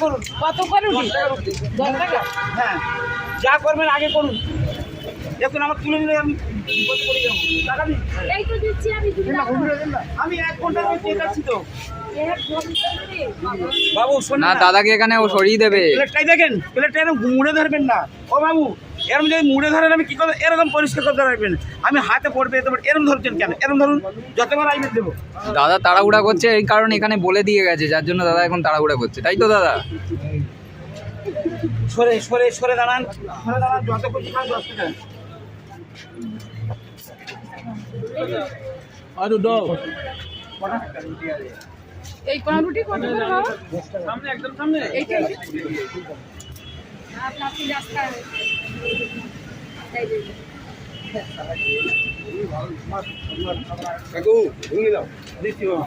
করুন। কত করে রুটি? 10 টাকা। হ্যাঁ, যা করবেন আগে করুন। দেখুন আমার তুলে নিলে আমি বিপদে পড়ে যাবো। টাকা দিন। এই তো দিচ্ছি আমি দিদি দাও। আমি 1 ঘন্টা ধরে চেয়ে যাচ্ছি তো। এক ঘন্টা ধরে বাবা। বাবু শোনেন না দাদাকে এখানে ও সরিয়ে দেবে। প্লেটটাই দেখেন, প্লেটটা এরকম মুড়ে ধরবেন না। ও বাবু, এরকম যদি মুড়ে ধরেন আমি কি করবো? এরকম পরিষ্কার করতে রাখবেন। আমি হাতে পড়বে এরকম ধরছেন কেন? এরকম ধরুন, যতবার আইবেন দেবো। দাদা তাড়াহুড়া করছে এই কারণে এখানে বলে দিয়ে গেছে, যার জন্য দাদা এখন তাড়াহুড়া করছে, তাই তো দাদা? সরে সরে সরে দাঁড়ান, সরে দাঁড়ান, যত খুশি খান 10 টাকা। এই কোন রুটি কত করে বাবা? সামনে, একদম সামনে। এইটা আপনি আপনি রাস্তা এই যে কাকু ভেঙে দাও, দিচ্ছি বাবা।